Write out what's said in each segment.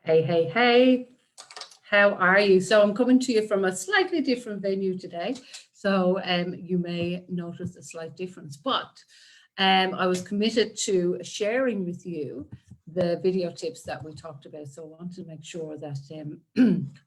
Hey, hey, hey, how are you? So I'm coming to you from a slightly different venue today. So you may notice a slight difference, but I was committed to sharing with you the video tips that we talked about. So I wanted to make sure that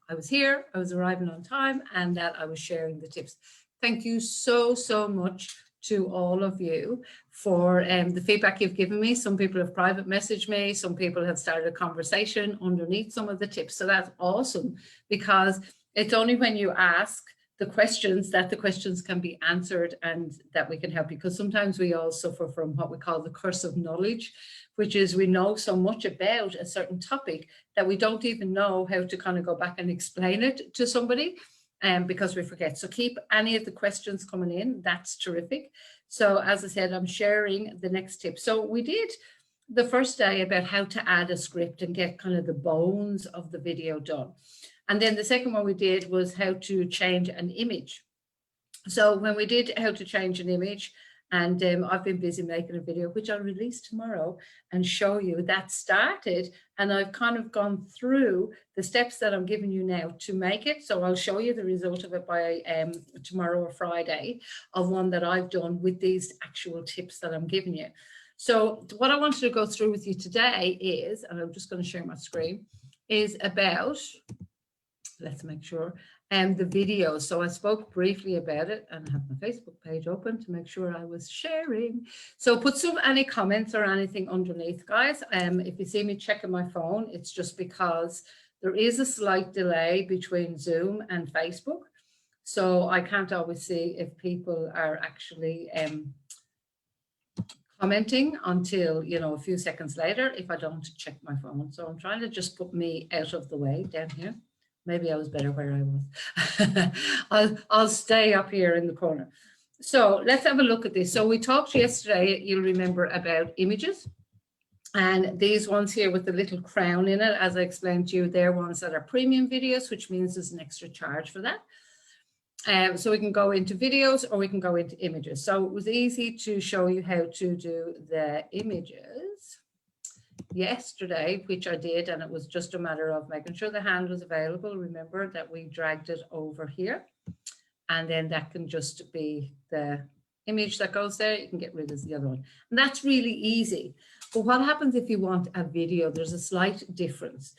I was here, I was arriving on time, and that I was sharing the tips. Thank you so much to all of you for the feedback you've given me. Some people have private messaged me, some people have started a conversation underneath some of the tips. So that's awesome, because it's only when you ask the questions that the questions can be answered and that we can help you. Because sometimes we all suffer from what we call the curse of knowledge, which is we know so much about a certain topic that we don't even know how to kind of go back and explain it to somebody. Because we forget. So keep any of the questions coming in. That's terrific. So as I said, I'm sharing the next tip. So we did the first day about how to add a script and get kind of the bones of the video done. And then the second one we did was how to change an image. So when we did how to change an image, and I've been busy making a video, which I'll release tomorrow and show you that started. And I've kind of gone through the steps that I'm giving you now to make it. So I'll show you the result of it by tomorrow or Friday, of one that I've done with these actual tips that I'm giving you. So what I wanted to go through with you today is, and I'm just going to share my screen, is about, let's make sure, the video. So I spoke briefly about it, and I have my Facebook page open to make sure I was sharing. So put any comments or anything underneath, guys. If you see me checking my phone, it's just because there is a slight delay between Zoom and Facebook. So I can't always see if people are actually commenting until, you know, a few seconds later if I don't check my phone. So I'm trying to just put me out of the way down here. Maybe I was better where I was. I'll stay up here in the corner. So let's have a look at this. So we talked yesterday, you'll remember, about images. And these ones here with the little crown in it, as I explained to you, they're ones that are premium videos, which means there's an extra charge for that. So we can go into videos or we can go into images. So it was easy to show you how to do the images yesterday, which I did, and it was just a matter of making sure the hand was available. Remember that we dragged it over here, and then that can just be the image that goes there. You can get rid of the other one, and that's really easy. But what happens if you want a video? There's a slight difference.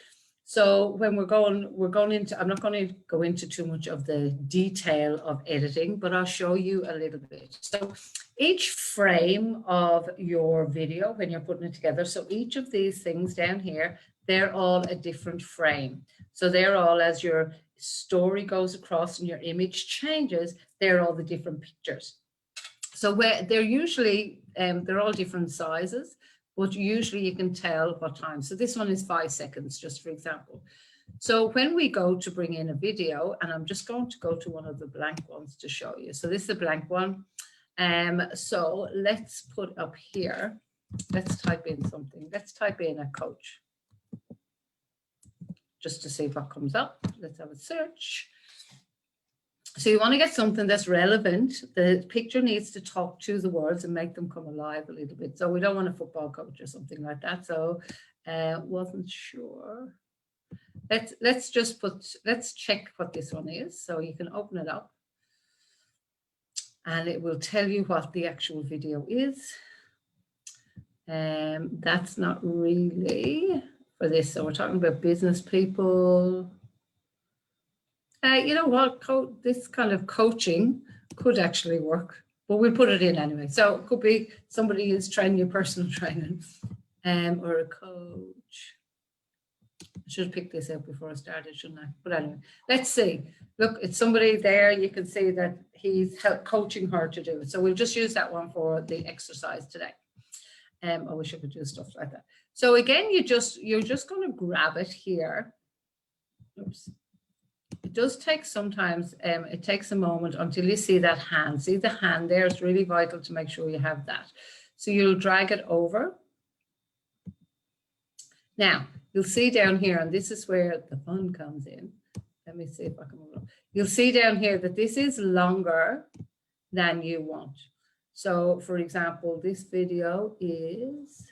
So when we're going into, I'm not going to go into too much of the detail of editing, but I'll show you a little bit. So each frame of your video, when you're putting it together, so each of these things down here, they're all a different frame. So they're all, as your story goes across and your image changes, they're all the different pictures. So they're usually, they're all different sizes, but usually you can tell what time. So this one is 5 seconds, just for example. So when we go to bring in a video, and I'm just going to go to one of the blank ones to show you. So this is a blank one. So let's put up here, let's type in something. Let's type in a coach, just to see what comes up. Let's have a search. So you want to get something that's relevant. The picture needs to talk to the words and make them come alive a little bit. So we don't want a football coach or something like that. So wasn't sure. Let's just let's check what this one is. So you can open it up and it will tell you what the actual video is. That's not really for this. So we're talking about business people. You know what, this kind of coaching could actually work, but we'll put it in anyway. So it could be somebody is training your personal training, or a coach. I should have picked this out before I started, shouldn't I? But anyway, let's see. Look, it's somebody there. You can see that he's coaching her to do it. So we'll just use that one for the exercise today. I wish I could do stuff like that. So again, you're just going to grab it here. Oops. It does take sometimes, it takes a moment until you see that hand. See the hand there? It's really vital to make sure you have that. So you'll drag it over. Now, you'll see down here, and this is where the fun comes in. Let me see if I can move it. You'll see down here that this is longer than you want. So, for example, this video is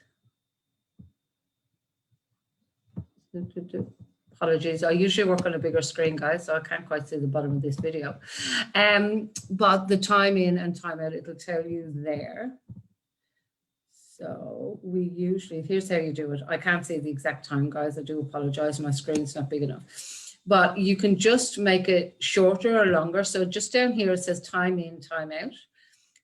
Apologies, I usually work on a bigger screen, guys, so I can't quite see the bottom of this video. But the time in and time out, it'll tell you there. So we usually, here's how you do it. I can't see the exact time, guys. I do apologize. My screen's not big enough. But you can just make it shorter or longer. So just down here, it says time in, time out.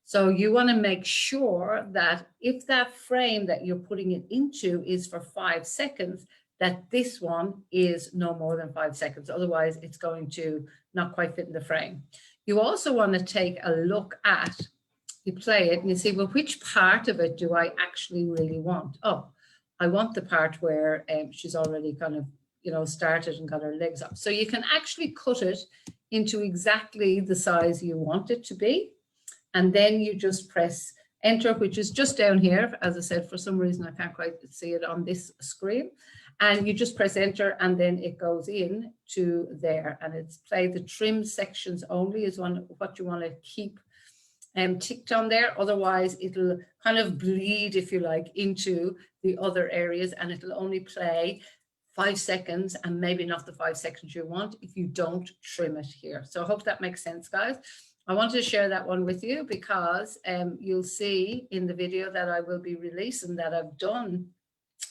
So you want to make sure that if that frame that you're putting it into is for 5 seconds, that this one is no more than 5 seconds. Otherwise, it's going to not quite fit in the frame. You also want to take a look at, you play it and you see, well, which part of it do I actually really want? Oh, I want the part where she's already kind of, started and got her legs up. So you can actually cut it into exactly the size you want it to be. And then you just press enter, which is just down here. As I said, for some reason, I can't quite see it on this screen. And you just press enter and then it goes in to there. And it's play the trim sections only is what you want to keep ticked on there. Otherwise, it'll kind of bleed, if you like, into the other areas and it'll only play 5 seconds and maybe not the 5 seconds you want if you don't trim it here. So I hope that makes sense, guys. I wanted to share that one with you because you'll see in the video that I will be releasing that I've done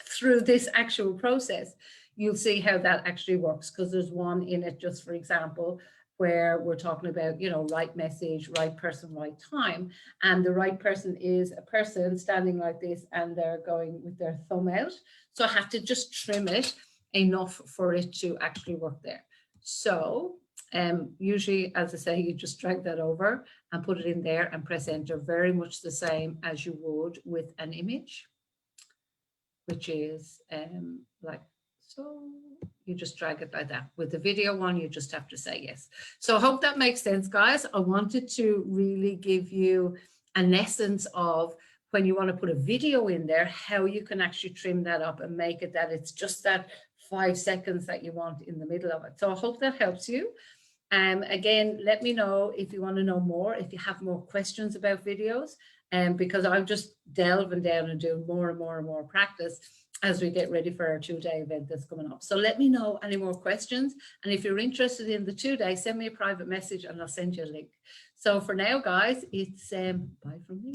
through this actual process. You'll see how that actually works because there's one in it, just for example, where we're talking about, right message, right person, right time. And the right person is a person standing like this and they're going with their thumb out. So I have to just trim it enough for it to actually work there. So usually, as I say, you just drag that over and put it in there and press enter, very much the same as you would with an image, which is like so. You just drag it like that. With the video one, you just have to say yes. So I hope that makes sense, guys. I wanted to really give you an essence of when you want to put a video in there, how you can actually trim that up and make it that it's just that 5 seconds that you want in the middle of it. So I hope that helps you. Again, let me know if you want to know more, if you have more questions about videos, because I'm just delving down and doing more and more and more practice as we get ready for our 2-day event that's coming up. So let me know any more questions. And if you're interested in the 2-day, send me a private message and I'll send you a link. So for now, guys, it's bye from me.